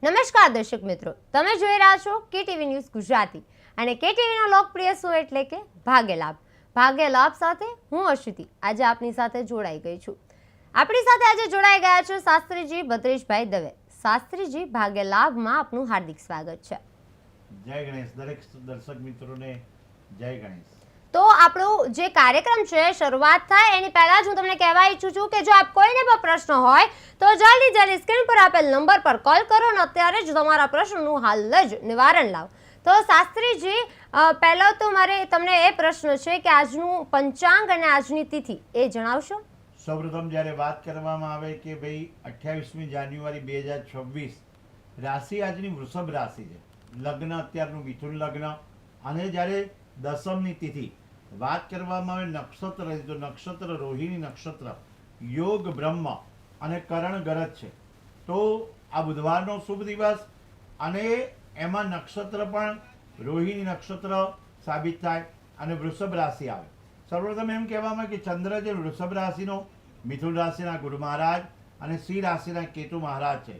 નમસ્કાર દર્શક મિત્રો, તમે જોઈ રહ્યા છો કેટીવી ન્યૂઝ ગુજરાતી અને કેટીવીનો લોકપ્રિય શો એટલે કે ભાગ્યલાભ. ભાગ્યલાભ સાથે હું અશ્વિતિ આજે આપની સાથે જોડાઈ ગઈ છું. આપણી સાથે આજે જોડાઈ ગયા છે શાસ્ત્રીજી ભદ્રેશભાઈ દવે. શાસ્ત્રીજી, ભાગ્યલાભમાં આપનું હાર્દિક સ્વાગત છે. જય ગણેશ. દરેક દર્શક મિત્રોને જય ગણેશ. તો આપણો જે કાર્યક્રમ છે શરૂઆત થાય એની પહેલા જ હું તમને કહેવા ઈચ્છું છું કે જો આપ કોઈને પણ પ્રશ્ન હોય તો જલ્દી સ્ક્રીન પર આપેલ નંબર પર કોલ કરો અને અત્યારે જ તમારા પ્રશ્નનું હાલ જ નિવારણ લાવો. તો શાસ્ત્રીજી, પહેલા તો મારે તમને એ પ્રશ્ન છે કે આજનું પંચાંગ અને આજની તિથિ એ જણાવશો? સૌપ્રથમ જ્યારે વાત કરવામાં આવે કે ભાઈ 28મી જાન્યુઆરી 2026 રાશિ આજની વૃષભ રાશિ છે, લગ્ન અત્યારનું મિથુન લગ્ન, અને જ્યારે દસમની તિથિ વાત કરવામાં આવે નક્ષત્ર, તો નક્ષત્ર રોહિણી નક્ષત્ર, યોગ બ્રહ્મ અને કરણ ગરજ છે. તો આ બુધવારનો શુભ દિવસ, અને એમાં નક્ષત્ર પણ રોહિણી નક્ષત્ર સાબિત થાય અને વૃષભ રાશિ આવે. સર્વપ્રથમ એમ કહેવામાં કે ચંદ્ર જે વૃષભ રાશિનો, મિથુન રાશિના ગુરુ મહારાજ અને સિંહ રાશિના કેતુ મહારાજ છે.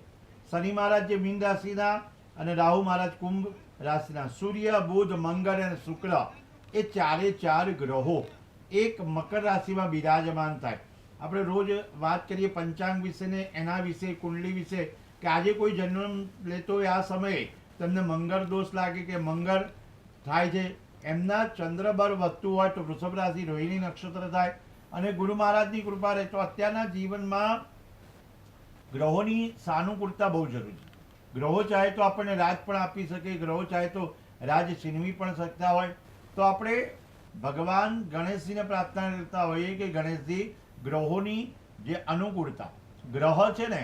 શનિ મહારાજ જે મીન રાશિના અને રાહુ મહારાજ કુંભ રાશિના. સૂર્ય, બુધ, મંગળ અને શુક્ર એ ચારે ચાર ગ્રહો એક મકર રાશિમાં બિરાજમાન થાય. આપણે રોજ વાત કરીએ પંચાંગ વિશે ને એના વિશે, કુંડલી વિશે, કે આજે કોઈ જન્મ લેતો હોય આ સમયે તમને મંગળ દોષ લાગે કે મંગળ થાય છે, એમના ચંદ્રબળ વધતું હોય તો વૃષભ રાશિ રોહિણી નક્ષત્ર થાય. અને ગુરુ મહારાજની કૃપા રહે તો અત્યારના જીવનમાં ગ્રહોની સાનુકૂળતા બહુ જરૂરી છે. ગ્રહો ચાહે તો આપણને રાજ પણ આપી શકે, ગ્રહો ચાહે તો રાજ છીનવી પણ શકતા હોય. તો આપણે ભગવાન ગણેશજીને પ્રાર્થના કરતા હોઈએ કે ગણેશજી ગ્રહોની જે અનુકૂળતા ગ્રહ છે ને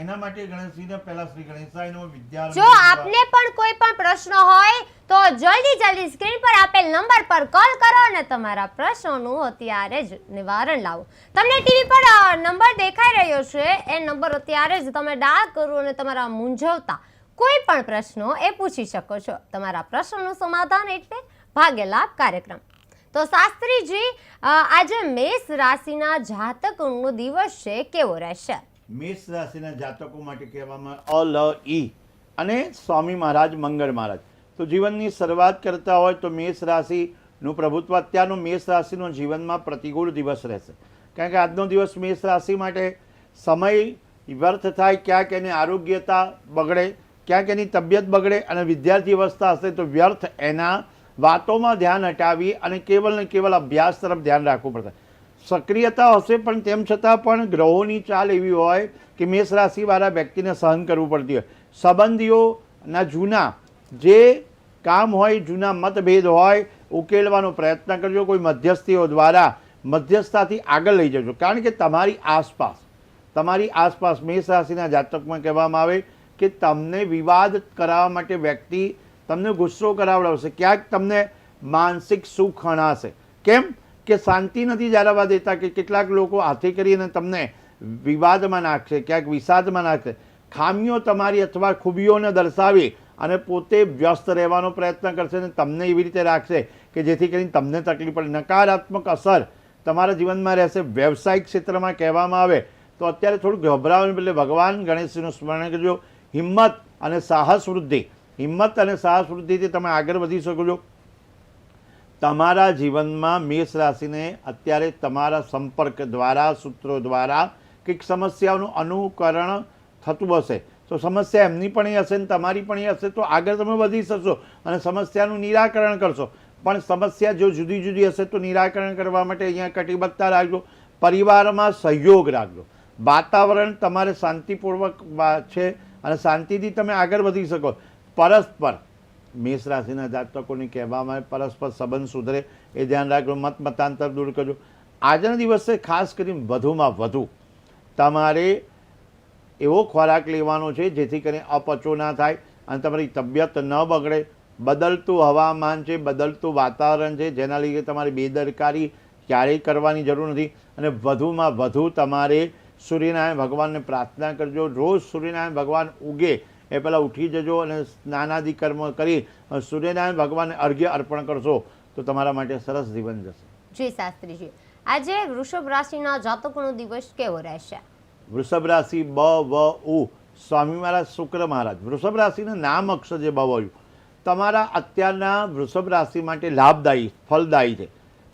એના માટે ગણેશજીને પહેલા શ્રી ગણેશાયનો વિદ્યા. જો આપને પણ કોઈ પણ પ્રશ્ન હોય તો જલ્દી સ્ક્રીન પર આપેલ નંબર પર કોલ કરો અને તમારા પ્રશ્નોનું અત્યારે જ નિવારણ લાવો. તમને ટીવી પર નંબર દેખાઈ રહ્યો છે, એ નંબર અત્યારે જ તમે ડાયલ કરો અને તમારા મૂંઝવતા કોઈ પણ પ્રશ્નો એ પૂછી શકો છો. તમારા પ્રશ્નોનું સમાધાન એટલે ભાગ્યલાભ કાર્યક્રમ. તો શાસ્ત્રીજી, આજે મેષ રાશિના જાતકનો દિવસ છે, કેવો રહેશે? મેષ રાશિના જાતકો માટે કહેવામાં અ અને સ્વામી મહારાજ મંગળ મહારાજ. તો જીવનની શરૂઆત કરતા હોય તો મેષ રાશિનું પ્રભુત્વ અત્યારનો મેષ રાશિનો જીવનમાં પ્રતિકૂળ દિવસ રહેશે. કારણ કે આજનો દિવસ મેષ રાશિ માટે સમય વ્યર્થ થાય, ક્યાંક એની આરોગ્યતા બગડે, ક્યાંક એની તબિયત બગડે, અને વિદ્યાર્થી અવસ્થા હશે તો વ્યર્થ એના વાતોમાં ધ્યાન હટાવી અને કેવલ ને કેવલ અભ્યાસ તરફ ધ્યાન રાખવું પડશે. સક્રિયતા હશે પણ તેમ છતાં પણ ગ્રહોની ચાલ એવી હોય કે મેષ રાશિવાળા વ્યક્તિને સહન કરવું પડતી હોય. સંબંધીઓના જૂના જે કામ હોય, જૂના મતભેદ હોય, ઉકેલવાનો પ્રયત્ન કરજો. કોઈ મધ્યસ્થીઓ દ્વારા મધ્યસ્થતાથી આગળ લઈ જજો. કારણ કે તમારી આસપાસ મેષ રાશિના જાતકમાં કહેવામાં આવે કે તમને વિવાદ કરાવવા માટે વ્યક્તિ તમને ગુસ્સો કરાવડાવશે, ક્યાંક તમને માનસિક સુખ હણાશે. કેમ કે શાંતિ નથી જાળવવા દેતા, કે કેટલાક લોકો હાથે કરીને તમને વિવાદમાં નાખશે, ક્યાંક વિષાદમાં નાખશે. ખામીઓ તમારી અથવા ખૂબીઓને દર્શાવી અને પોતે વ્યસ્ત રહેવાનો પ્રયત્ન કરશે અને તમને એવી રીતે રાખશે કે જેથી કરીને તમને તકલીફ પડે. નકારાત્મક અસર તમારા જીવનમાં રહેશે. વ્યવસાયિક ક્ષેત્રમાં કહેવામાં આવે તો અત્યારે થોડું ગભરાવાને બદલે ભગવાન ગણેશજીનું સ્મરણ કરજો. હિંમત અને સાહસ વૃદ્ધિથી તમે આગળ વધી શકો છો. તમારા જીવનમાં મેષ રાશિને અત્યારે તમારા સંપર્ક દ્વારા, સૂત્રો દ્વારા કંઈક સમસ્યાઓનું અનુકરણ થતું હશે. તો સમસ્યા એમની પણ હશે ને તમારી પણ હશે, તો આગળ તમે વધી શકશો અને સમસ્યાનું નિરાકરણ કરશો. પણ સમસ્યા જો જુદી જુદી હશે તો નિરાકરણ કરવા માટે અહીંયા કટિબદ્ધતા રાખજો. પરિવારમાં સહયોગ રાખજો. વાતાવરણ તમારે શાંતિપૂર્વક છે અને શાંતિથી તમે આગળ વધી શકો. પરસ્પર મેષ રાશિના જાતકોને કહેવામાં આવે પરસ્પર સંબંધ સુધરે એ ધ્યાન રાખજો. મતાંતર દૂર કરજો. આજના દિવસે ખાસ કરીને વધુમાં વધુ તમારે એવો ખોરાક લેવાનો છે જેથી કરીને અપચો ના થાય અને તમારી તબિયત ન બગડે. બદલતું હવામાન છે, બદલતું વાતાવરણ છે, જેના લીધે તમારી બેદરકારી ક્યારેય કરવાની જરૂર નથી. અને વધુમાં વધુ તમારે સૂર્યનારાયણ ભગવાનને પ્રાર્થના કરજો. રોજ સૂર્યનારાયણ ભગવાન ઉગે એ પહેલાં ઉઠી જજો અને સ્નાનાદિ કર્મ કરી સૂર્યનારાયણ ભગવાનને અર્ઘ્ય અર્પણ કરશો તો તમારા માટે સરસ જીવન જશે. જી શાસ્ત્રીજી, આજે વૃષભ રાશિના જાતકોનો દિવસ કેવો રહેશે? વૃષભ રાશિ બ, વ, ઉ સ્વામી મહારાજ શુક્ર મહારાજ વૃષભ રાશિના નામ અક્ષર જે બવાયું તમારા અત્યારના વૃષભ રાશિ માટે લાભદાયી ફલદાયી છે.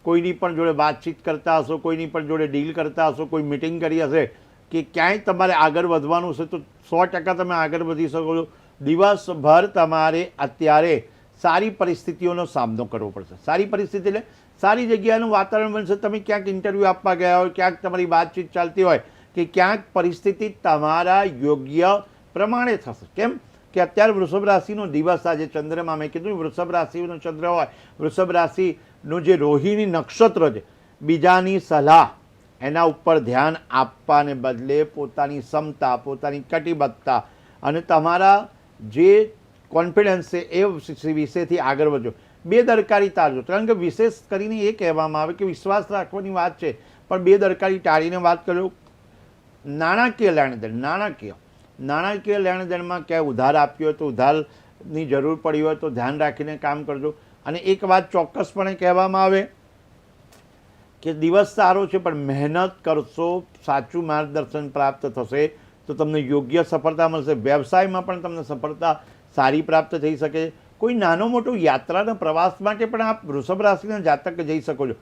કોઈની પણ જોડે વાતચીત કરતા હશો, કોઈની પણ જોડે ડીલ કરતા હશો, કોઈ મિટિંગ કરી હશે કે ક્યાંય તમારે આગળ વધવાનું છે તો 100% તમે આગળ વધી શકો છો. દિવસભર તમારે અત્યારે સારી પરિસ્થિતિઓનો સામનો કરવો પડશે. સારી પરિસ્થિતિ એટલે સારી જગ્યાનું વાતાવરણ બનશે. તમે ક્યાંક ઇન્ટરવ્યૂ આપવા ગયા હોય, ક્યાંક તમારી વાતચીત ચાલતી હોય કે ક્યાંક પરિસ્થિતિ તમારા યોગ્ય પ્રમાણે થશે. કેમ કે અત્યારે વૃષભ રાશિનો દિવસ આજે ચંદ્રમાં મેં કીધું વૃષભ રાશિનો ચંદ્ર હોય, વૃષભ રાશિનું જે રોહિણી નક્ષત્ર છે, બીજાની સલાહ એના ઉપર ધ્યાન આપવાને બદલે પોતાની ક્ષમતા, પોતાની કટિબદ્ધતા અને તમારા જે કોન્ફિડન્સ છે એ વિશેથી આગળ વધજો. બેદરકારી ટાળજો. કારણ કે વિશેષ કરીને એ કહેવામાં આવે કે વિશ્વાસ રાખવાની વાત છે પણ બેદરકારી ટાળીને વાત કરજો. નાણાકીય લેણદેણમાં ક્યાંય ઉધાર આપ્યો હોય તો ઉધારની જરૂર પડી હોય તો ધ્યાન રાખીને કામ કરજો. અને એક વાત ચોક્કસપણે કહેવામાં આવે કે દિવસ સારો છે પણ મહેનત કરશો, સાચું માર્ગદર્શન પ્રાપ્ત થશે તો તમને યોગ્ય સફળતા મળશે. વ્યવસાયમાં પણ તમને સફળતા સારી પ્રાપ્ત થઈ શકે. કોઈ નાનો મોટો યાત્રાના પ્રવાસ માટે પણ આપ વૃષભ રાશિના જાતક જઈ શકો છો.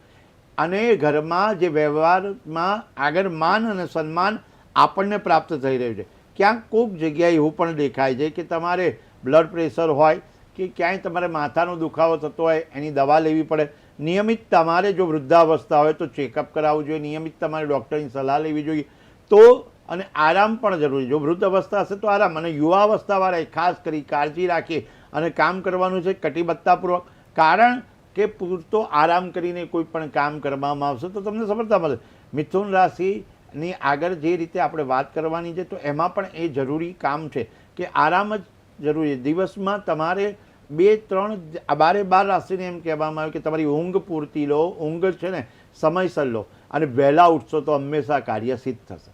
અને ઘરમાં જે વ્યવહારમાં આગળ માન અને સન્માન આપણને પ્રાપ્ત થઈ રહ્યું છે. ક્યાંક કોઈક જગ્યાએ એવું પણ દેખાય છે કે તમારે બ્લડ પ્રેશર હોય કે ક્યાંય તમારે માથાનો દુખાવો થતો હોય એની દવા લેવી પડે. નિયમિત તમારે જો વૃદ્ધાવસ્થા હોય તો ચેકઅપ કરાવવું જોઈએ. નિયમિત તમારે ડૉક્ટરની સલાહ લેવી જોઈએ. તો અને આરામ પણ જરૂરી. જો વૃદ્ધ અવસ્થા હશે તો આરામ, અને યુવા અવસ્થાવાળાએ ખાસ કરી કાળજી રાખી અને કામ કરવાનું છે કટિબદ્ધતાપૂર્વક. કારણ કે પૂરતો આરામ કરીને કોઈ પણ કામ કરવામાં આવશે તો તમને સફળતા મળે. મિથુન રાશિની આગળ જે રીતે આપણે વાત કરવાની છે તો એમાં પણ એ જરૂરી કામ છે કે આરામ જ જરૂરી છે. દિવસમાં તમારે 2-3 12 રાશિને એમ કહેવામાં આવે કે તમારી ઊંઘ પૂરતી લો, ઊંઘ છે ને સમયસર લો અને વહેલા ઉઠશો તો હંમેશા કાર્ય સિદ્ધ થશે.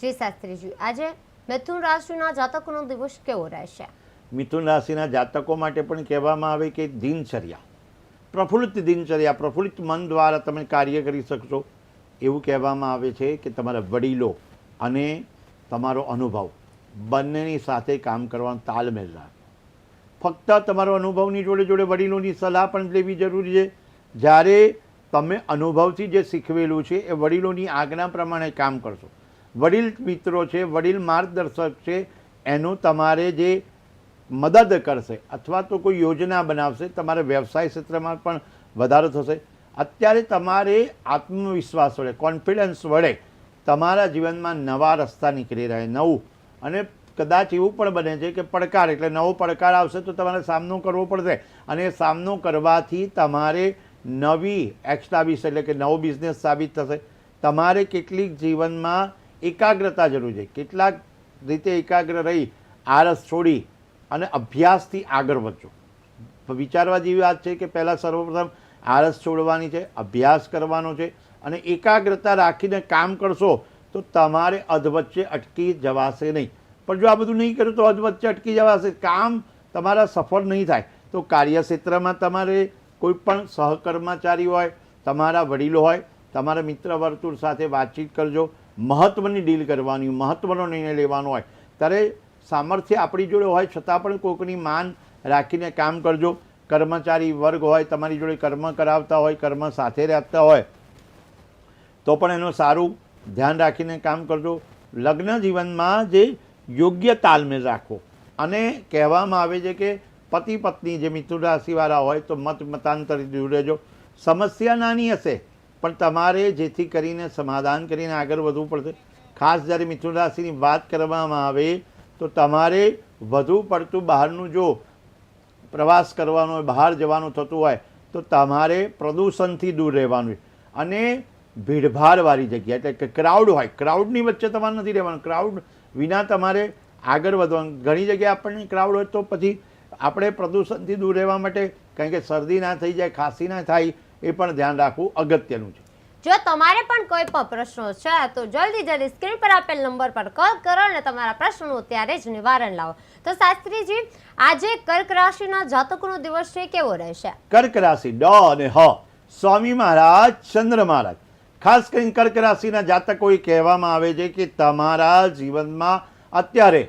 જી શાસ્ત્રીજી, આજે મિથુન રાશિના જાતકોનો દિવસ કેવો રહેશે? મિથુન રાશિના જાતકો માટે પણ કહેવામાં આવે કે દિનચર્યા પ્રફુલ્લિત દિનચર્યા, પ્રફુલ્લિત મન દ્વારા તમે કાર્ય કરી શકશો. એવું કહેવામાં આવે છે કે તમારા વડીલો અને તમારો અનુભવ બંનેની સાથે કામ કરવાનો તાલમેલ રાખો. ફક્ત તમારો અનુભવની જોડે જોડે વડીલોની સલાહ પણ લેવી જરૂરી છે. જ્યારે તમે અનુભવથી જે શીખવેલું છે એ વડીલોની આજ્ઞા પ્રમાણે કામ કરશો. વડીલ મિત્રો છે, વડીલ માર્ગદર્શક છે, એનું તમારે જે મદદ કરશે અથવા તો કોઈ યોજના બનાવશે, તમારે વ્યવસાય ક્ષેત્રમાં પણ વધારો થશે. અત્યારે તમારે આત્મવિશ્વાસ વડે, કોન્ફિડન્સ વડે તમારા જીવનમાં નવા રસ્તા નીકળી રહ્યા. નવું અને કદાચ એવું પણ બને છે કે પડકાર એટલે નવો પડકાર આવશે તો તમારે સામનો કરવો પડશે. અને એ સામનો કરવાથી તમારે નવી એસ્ટાબ્લિશ એટલે કે નવો બિઝનેસ સાબિત થશે. તમારે કેટલીક જીવનમાં એકાગ્રતા જરૂર છે. કેટલાક રીતે એકાગ્ર રહી આળસ છોડી અને અભ્યાસથી આગળ વધજો. વિચારવા જેવી વાત છે કે પહેલાં સર્વપ્રથમ આળસ છોડવાની છે, અભ્યાસ કરવાનો છે અને એકાગ્રતા રાખીને કામ કરશો તો તમારે અધવચ્ચે અટકી જવાશે નહીં. પણ જો આ બધું નહીં કર્યું તો અધવચ્ચે અટકી જવાશે, કામ તમારા સફળ નહીં થાય. તો કાર્યક્ષેત્રમાં તમારે કોઈ પણ સહકર્મચારી હોય, તમારા વડીલો હોય, તમારા મિત્ર વર્તુળ સાથે વાતચીત કરજો. મહત્ત્વની ડીલ કરવાની, મહત્ત્વનો નિર્ણય લેવાનો હોય ત્યારે સામર્થ્ય આપણી જોડે હોય છતાં પણ કોઈકની માન રાખીને કામ કરજો. કર્મચારી વર્ગ હોય, તમારી જોડે કર્મ કરાવતા હોય, કર્મ સાથે રહેતા હોય તો પણ એનું સારું ધ્યાન રાખીને કામ કરજો. લગ્ન જીવનમાં જે યોગ્ય તાલમેલ રાખો. અને કહેવામાં આવે છે કે પતિ પત્ની જે મિથુન રાશિવાળા હોય તો મતાંતરથી દૂર રહેજો. સમસ્યા નાની હશે પણ તમારે જેથી કરીને સમાધાન કરીને આગળ વધવું પડશે. ખાસ જ્યારે મિથુન રાશિની વાત કરવામાં આવે તો તમારે વધુ પડતું બહારનું જો પ્રવાસ કરવાનો હોય, બહાર જવાનું થતું હોય તો તમારે પ્રદૂષણથી દૂર રહેવાનું હોય. અને ભીડભાડવાળી જગ્યા એટલે કે ક્રાઉડ હોય, ક્રાઉડની વચ્ચે તમારે નથી રહેવાનું. ક્રાઉડ વિના તમારે આગળ વધવાનું. ઘણી જગ્યાએ આપણને ક્રાઉડ હોય તો પછી આપણે પ્રદૂષણથી દૂર રહેવા માટે કારણ કે શરદી ના થઈ જાય, ખાંસી ના થાય એ પણ ધ્યાન રાખવું અગત્યનું છે. જો તમારે પણ કોઈ પણ પ્રશ્નો છે તો જલ્દી સ્ક્રીન પર આપેલ નંબર પર કોલ કરો અને તમારા પ્રશ્નોનું ત્યારે જ નિવારણ લાવો. તો શાસ્ત્રીજી, આજે કર્ક રાશિના જાતકોનો દિવસ છે કેવો રહેશે? કર્ક રાશિ ડ અને હ સ્વામી મહારાજ ચંદ્ર મહારાજ. ખાસ કરીને કર્ક રાશિના જાતકો એ કહેવામાં આવે છે કે તમારા જીવનમાં અત્યારે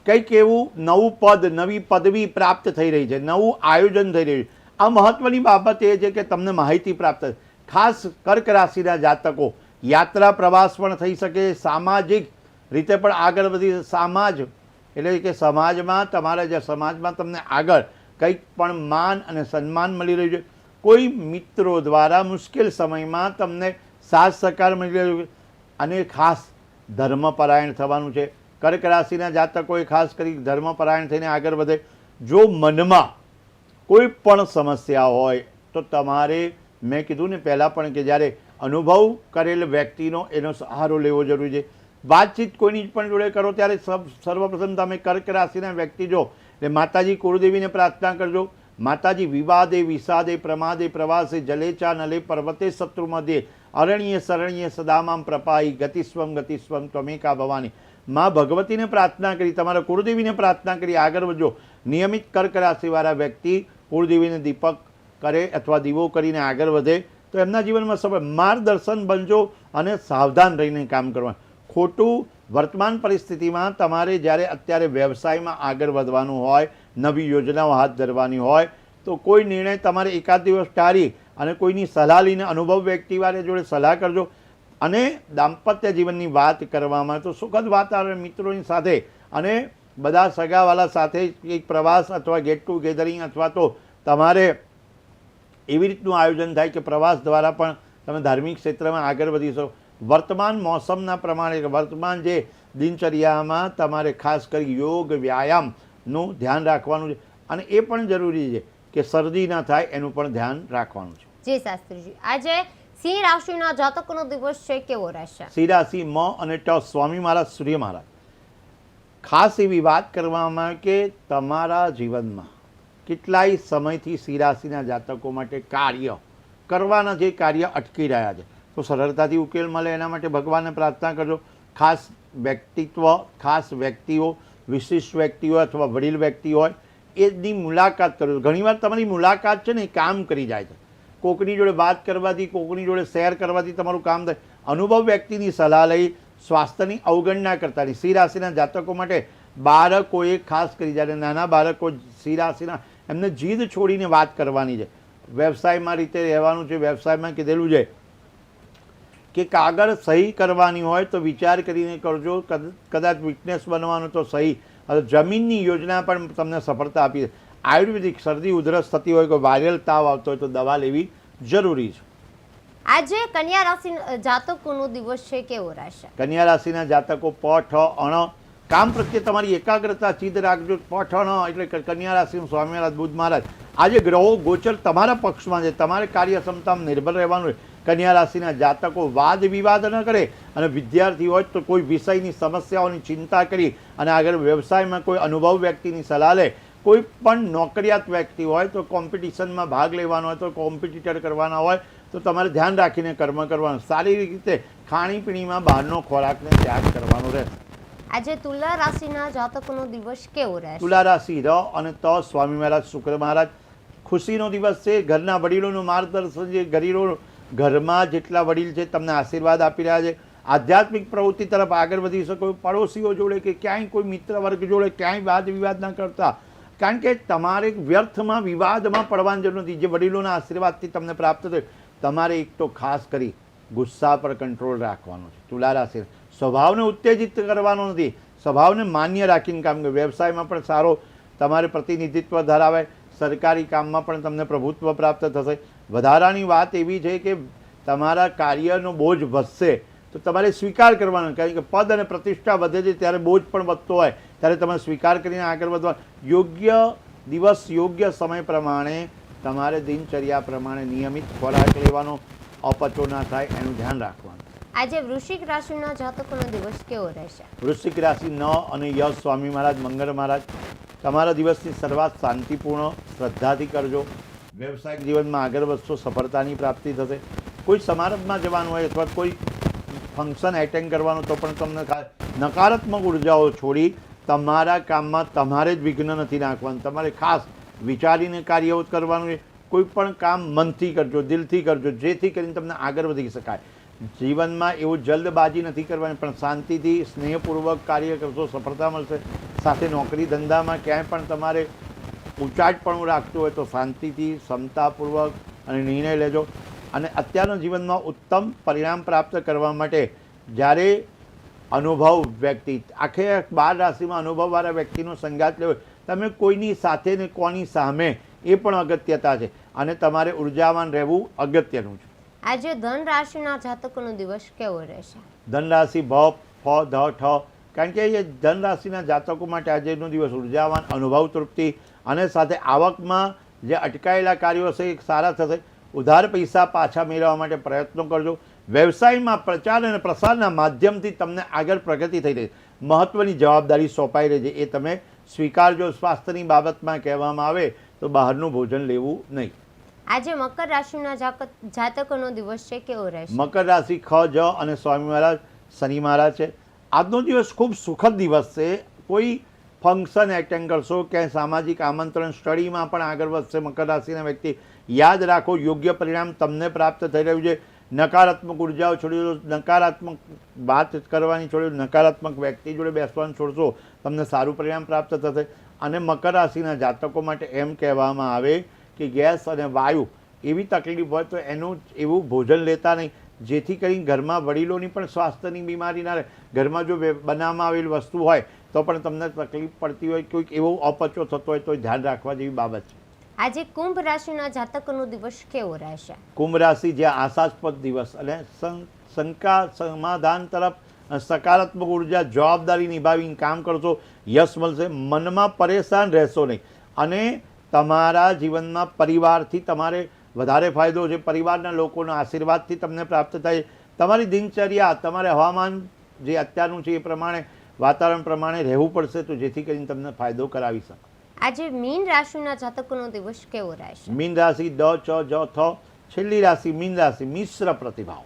કંઈક એવું નવું પદ, નવી પદવી પ્રાપ્ત થઈ રહી છે, નવું આયોજન થઈ રહ્યું છે. આ મહત્વની બાબત એ છે કે તમને માહિતી પ્રાપ્ત થાય. ખાસ કર્ક રાશિના જાતકો યાત્રા પ્રવાસ પણ થઈ શકે, સામાજિક રીતે પણ આગળ વધી. સમાજ એટલે કે સમાજમાં તમારા જે સમાજમાં તમને આગળ કંઈક પણ માન અને સન્માન મળી રહ્યું છે. કોઈ મિત્રો દ્વારા મુશ્કેલ સમયમાં તમને સાથ સહકાર મળી રહ્યો છે અને ખાસ ધર્મપરાયણ થવાનું છે. કર્ક રાશિના જાતકોએ ખાસ કરી ધર્મપરાયણ થઈને આગળ વધે. જો મનમાં કોઈ પણ સમસ્યા હોય તો તમારે, મેં કીધું ને પહેલાં પણ કે જ્યારે અનુભવ કરેલ વ્યક્તિનો એનો સહારો લેવો જરૂરી છે. વાતચીત કોઈની પણ જોડે કરો ત્યારે સર્વપ્રથમ તમે કર્ક રાશિના વ્યક્તિ જો એટલે માતાજી કુળદેવીને પ્રાર્થના કરજો. માતાજી વિવાદે વિષાદે પ્રમાદે પ્રવાસે જલેચા નલે પર્વતે શત્રુ મધ્યે અરણ્ય શરણ્ય સદામામ પ્રપાઈ ગતિસ્વમ ગતિસ્વમ ત્વમેકા ભવાની. માં ભગવતીને પ્રાર્થના કરી, તમારા કુળદેવીને પ્રાર્થના કરી આગળ વધજો. નિયમિત કર્ક રાશિવાળા વ્યક્તિ કુળદેવીને દીપક કરે અથવા દીવો કરીને આગળ વધે તો એમના જીવનમાં સફળ. માર્ગદર્શન બનજો અને સાવધાન રહીને કામ કરવાનું. ખોટું વર્તમાન પરિસ્થિતિમાં તમારે જ્યારે અત્યારે વ્યવસાયમાં આગળ વધવાનું હોય, નવી યોજનાઓ હાથ ધરવાની હોય તો કોઈ નિર્ણય તમારે એકાદ દિવસ ટાળી અને કોઈની સલાહ લઈને અનુભવ વ્યક્તિવાળા જોડે સલાહ કરજો. અને દાંપત્ય જીવનની વાત કરવામાં તો સુખદ વાતાવરણ મિત્રોની સાથે અને બધા સગાવાલા સાથે એક પ્રવાસ અથવા ગેટ ટુ ગેધરિંગ અથવા તો તમારે એવી રીતનું આયોજન થાય કે પ્રવાસ દ્વારા પણ તમે ધાર્મિક ક્ષેત્રમાં આગળ વધી શકો. વર્તમાન મોસમના પ્રમાણે વર્તમાન જે દિનચર્યામાં તમારે ખાસ કરી યોગ વ્યાયામનું ધ્યાન રાખવાનું છે અને એ પણ જરૂરી છે કે શરદી ન થાય એનું પણ ધ્યાન રાખવાનું છે. જી શાસ્ત્રીજી, આજે સિંહ રાશિના જાતકોનો દિવસ છે, કેવો રહેશે? સિંહ રાશિ મ અને ટ સ્વામી મહારાજ સૂર્ય મહારાજ. ખાસ એવી વાત કરવામાં આવે કે તમારા જીવનમાં કેટલાય સમયથી સિંહ રાશિના જાતકો માટે કાર્ય કરવાના જે કાર્ય અટકી રહ્યા છે તો સરળતાથી ઉકેલ મળે એના માટે ભગવાનને પ્રાર્થના કરજો. ખાસ વ્યક્તિત્વ, ખાસ વ્યક્તિઓ, વિશિષ્ટ વ્યક્તિઓ અથવા વડીલ વ્યક્તિ હોય એની મુલાકાત કરજો. ઘણીવાર તમારી મુલાકાત છે ને એ કામ કરી જાય છે. કોકની જોડે વાત કરવાથી, કોકની જોડે શેર કરવાથી તમારું કામ થાય. અનુભવ વ્યક્તિની સલાહ લઈ સ્વાસ્થ્યની અવગણના કરતા નહીં. સિંહ રાશિના જાતકો માટે બાળકોએ ખાસ કરી જ્યારે નાના બાળકો સિંહ રાશિના એમને જીદ છોડીને વાત કરવાની છે. વ્યવસાયમાં રીતે રહેવાનું છે. વ્યવસાયમાં કીધેલું છે કે કાગળ સહી કરવાની હોય તો વિચાર કરીને કરજો. કદાચ વિટનેસ બનવાનું તો સહી. જમીનની યોજના પણ તમને સફળતા આપી. આયુર્વેદિક શરદી ઉધરસ થતી હોય, કોઈ વાયરલ તાવ આવતો હોય તો દવા લેવી જરૂરી છે. આજે કન્યા રાશિ જાતકોનો દિવસ છે, કેવો રહેશે? કન્યા રાશિના જાતકો પ ઠ અણ કામ પ્રત્યે તમારી એકાગ્રતા ચિત્ત રાખજો. પ ઠ અણ એટલે કન્યા રાશિનું સ્વામી મહારાજ બુધ મહારાજ. આજે ગ્રહો ગોચર તમારા પક્ષમાં છે. તમારે કાર્યક્ષમતામાં નિર્ભર રહેવાનું છે. કન્યા રાશિના જાતકો વાદ વિવાદ ન કરે અને વિદ્યાર્થી હોય તો કોઈ વિષયની સમસ્યાઓની ચિંતા કરી અને આગળ વ્યવસાયમાં કોઈ અનુભવ વ્યક્તિની સલાહ લે. કોઈ પણ નોકરિયાત વ્યક્તિ હોય તો કોમ્પિટિશનમાં ભાગ લેવાનો હોય તો કોમ્પિટિટર કરવાના હોય તો તમારે ધ્યાન રાખીને કર્મ કરવાનું. શારીરિક રીતે ખાણીપીણીમાં બહારનો ખોરાકને ત્યાગ કરવાનો રહેશે. આજે તુલા રાશિના જાતકોનો દિવસ કેવો રહેશે? તુલા રાશિ ર અને ત સ્વામી મહારાજ શુક્ર મહારાજ. ખુશીનો દિવસ છે. ઘરના વડીલોનું માર્ગદર્શન છે. ગરીબો ઘરમાં જેટલા વડીલ છે તમને આશીર્વાદ આપી રહ્યા છે. આધ્યાત્મિક પ્રવૃત્તિ તરફ આગળ વધી શકો. પડોશીઓ જોડે કે ક્યાંય કોઈ મિત્ર વર્ગ જોડે ક્યાંય વાદ વિવાદ ન કરતા, કારણ કે તમારે વ્યર્થમાં વિવાદમાં પડવાની જરૂર નથી. જે વડીલોના આશીર્વાદથી તમને પ્રાપ્ત થયું. તમારે એક તો ખાસ કરી ગુસ્સા પર કંટ્રોલ રાખવાનો છે. તુલા રાશિ સ્વભાવને ઉત્તેજિત કરવાનો નથી. સ્વભાવને માન્ય રાખીને કામ કરે. વ્યવસાયમાં પણ સારો તમારે પ્રતિનિધિત્વ ધરાવે. સરકારી કામમાં પણ તમને પ્રભુત્વ પ્રાપ્ત થશે. વધારાની વાત એવી છે કે તમારા કાર્યનો બોજ વધશે તો તમારે સ્વીકાર કરવાનો. કારણ કે પદ અને પ્રતિષ્ઠા વધે છે ત્યારે બોજ પણ વધતો હોય ત્યારે તમે સ્વીકાર કરીને આગળ વધવા. યોગ્ય દિવસ યોગ્ય સમય પ્રમાણે તમારે દિનચર્યા પ્રમાણે નિયમિત ખોરાક લેવાનો, અપચો ના થાય એનું ધ્યાન રાખવાનું. આજે વૃશ્ચિક રાશિના જાતકોનો દિવસ કેવો રહેશે? વૃશ્ચિક રાશિ ન અને યશ સ્વામી મહારાજ મંગળ મહારાજ. તમારા દિવસની શરૂઆત શાંતિપૂર્ણ શ્રદ્ધાથી કરજો. વ્યવસાયિક જીવનમાં આગળ વધશો. સફળતાની પ્રાપ્તિ થશે. કોઈ સમારંભમાં જવાનું હોય અથવા કોઈ ફંક્શન એટેન્ડ કરવાનું તો પણ તમને નકારાત્મક ઉર્જાઓ છોડી તમારા કામમાં તમારે જ વિઘ્ન નથી નાખવાનું. તમારે ખાસ વિચારીને કાર્ય કરવાનું છે. કોઈ પણ કામ મનથી કરજો, દિલથી કરજો, જેથી કરીને તમને આગળ વધી શકાય. જીવનમાં એવું જલ્દબાજી નથી કરવાની, પણ શાંતિથી સ્નેહપૂર્વક કાર્ય કરશો, સફળતા મળશે. સાથે નોકરી ધંધામાં ક્યાંય પણ તમારે ઉચાટપણું રાખતું હોય તો શાંતિથી ક્ષમતાપૂર્વક અને નિર્ણય લેજો. અને અત્યારના જીવનમાં ઉત્તમ પરિણામ પ્રાપ્ત કરવા માટે જ્યારે અનુભવ વ્યક્તિ, આખે 12 રાશિમાં અનુભવવાળા વ્યક્તિનો સંગાત લેવો, તમે કોઈની સાથે ને કોની સામે, એ પણ અગત્યતા છે. અને તમારે ઉર્જાવાન રહેવું અગત્યનું છે. આજે ધન રાશિના જાતકોનો દિવસ કેવો રહેશે? ધન રાશિ ભ, ફ, ધ, ઠ, કારણ કે એ ધન રાશિના જાતકો માટે આજનો દિવસ ઉર્જાવાન, અનુભવ તૃપ્તિ અને સાથે આવકમાં જે અટકાયેલા કાર્યો છે એ સારા થશે. ઉધાર પૈસા પાછા મેળવવા માટે પ્રયત્નો કરજો. વ્યવસાયમાં પ્રચાર અને પ્રસારના માધ્યમથી તમને આગળ પ્રગતિ થઈ રહી, મહત્ત્વની જવાબદારી સોંપાઈ રહી છે, એ તમે સ્વીકારજો. સ્વાસ્થ્યની બાબતમાં કહેવામાં આવે તો બહારનું ભોજન લેવું નહીં. આજે મકર રાશિના જાતકોનો દિવસ છે, કેવો રહેશે? મકર રાશિ ખ, જ અને સ્વામી મહારાજ શનિ મહારાજ છે. આજનો દિવસ ખૂબ સુખદ દિવસ છે. કોઈ ફંક્શન એટેન્ડ કરશો, ક્યાંય સામાજિક આમંત્રણ, સ્ટડીમાં પણ આગળ વધશે. મકર રાશિના વ્યક્તિ યાદ રાખો, યોગ્ય પરિણામ તમને પ્રાપ્ત થઈ રહ્યું છે. નકારાત્મક ઉર્જાઓ છોડી દો, નકારાત્મક વાત કરવાની છોડી દો, નકારાત્મક વ્યક્તિ જોડે બેસવાનું છોડશો, તમને સારું પરિણામ પ્રાપ્ત થશે. અને મકર રાશિના જાતકો માટે એમ કહેવામાં આવે કે ગેસ અને વાયુ એવી તકલીફ હોય તો એનું એવું ભોજન લેતા નહીં, જેથી કરીને ઘરમાં વડીલોની પણ સ્વાસ્થ્યની બીમારી ના રહે. ઘરમાં જો બનાવવામાં આવેલી વસ્તુ હોય તો પણ તમને તકલીફ પડતી હોય, કોઈક એવો અપચો થતો હોય તો ધ્યાન રાખવા જેવી બાબત છે. આજે કુંભ રાશિના જાતકોનો દિવસ કેવો રહેશે? કુંભ રાશિ જ્યાં આશાસ્પદ દિવસ અને શંકા સમાધાન તરફ સકારાત્મક ઉર્જા, જવાબદારી નિભાવીને કામ કરશો, યશ મળશે. મનમાં પરેશાન રહેશો નહીં અને તમારા જીવનમાં પરિવારથી તમારે વધારે ફાયદો છે. પરિવારના લોકોના આશીર્વાદથી તમને પ્રાપ્ત થાય. તમારી દિનચર્યા, તમારે હવામાન જે અત્યારનું છે એ પ્રમાણે, વાતાવરણ પ્રમાણે રહેવું પડશે, તો જેથી કરીને તમને ફાયદો કરાવી શકે. આજે મીન રાશિના જાતકોનો દિવસ કેવો રહેશે? મીન રાશિ દ, ચ, જ, થ, છેલ્લી રાશિ મીન રાશિ. મિશ્ર પ્રતિભાવ,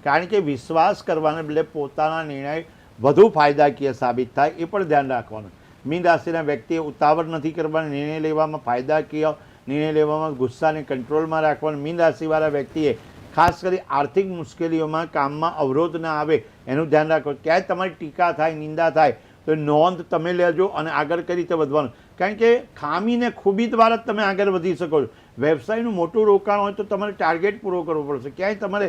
કારણ કે વિશ્વાસ કરવાને બદલે પોતાના નિર્ણય વધુ ફાયદાકીય સાબિત થાય, એ પણ ધ્યાન રાખવાનું. મીન રાશિના વ્યક્તિએ ઉતાવળ નથી કરવાની, નિર્ણય લેવામાં ફાયદાકીય નિર્ણય લેવામાં, ગુસ્સાને કંટ્રોલમાં રાખવાનું. મીન રાશિવાળા વ્યક્તિએ ખાસ કરી આર્થિક મુશ્કેલીઓમાં, કામમાં અવરોધ ના આવે એનું ધ્યાન રાખો. ક્યાંય તમારી ટીકા થાય, નિંદા થાય તો નોંધ તમે લેજો અને આગળ કઈ રીતે વધવાનું, કારણ કે ખામીને ખૂબી દ્વારા જ તમે આગળ વધી શકો છો. વ્યવસાયનું મોટું રોકાણ હોય તો તમારે ટાર્ગેટ પૂરો કરવો પડશે, ક્યાંય તમારે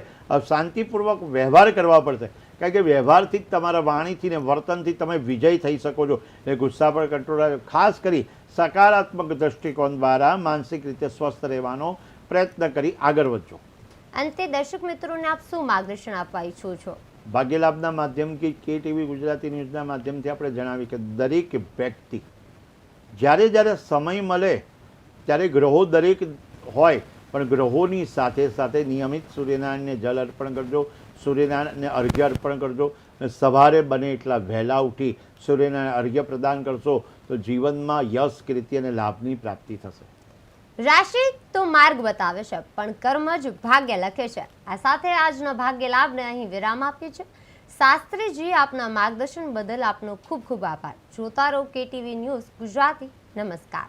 શાંતિપૂર્વક વ્યવહાર કરવા પડશે, કારણ કે વ્યવહારથી જ, તમારા વાણીથી ને વર્તનથી તમે વિજય થઈ શકો છો. એટલે ગુસ્સા પર કંટ્રોલ રાખો. ખાસ કરી સકારાત્મક દૃષ્ટિકોણ દ્વારા માનસિક રીતે સ્વસ્થ રહેવાનો પ્રયત્ન કરી આગળ વધજો. અંતે દર્શક મિત્રોને આપ શું માર્ગદર્શન આપવા ઈચ્છો છો? ભાગ્યલાભના માધ્યમથી, KTV ગુજરાતી ન્યૂઝના માધ્યમથી આપણે જણાવી કે દરેક વ્યક્તિ જ્યારે જ્યારે સમય મળે ત્યારે ગ્રહો દરેક હોય, પણ ગ્રહોની સાથે સાથે નિયમિત સૂર્યનારાયણને જલ અર્પણ કરજો, સૂર્યનારાયણને અર્ઘ્ય અર્પણ કરજો. અને સવારે બને એટલા વહેલા ઉઠી સૂર્યનારાયણ અર્ઘ્ય પ્રદાન કરશો તો જીવનમાં યશ, કીર્તિ અને લાભની પ્રાપ્તિ થશે. રાશિ તો માર્ગ બતાવે છે, પણ કર્મ જ ભાગ્ય લખે છે. આ સાથે આજનો ભાગ્ય લાભને અહીં વિરામ આપ્યું છે. શાસ્ત્રીજી, આપના માર્ગદર્શન બદલ આપનો ખૂબ ખૂબ આભાર. જોતા રહો KTV ન્યૂઝ ગુજરાતી. નમસ્કાર.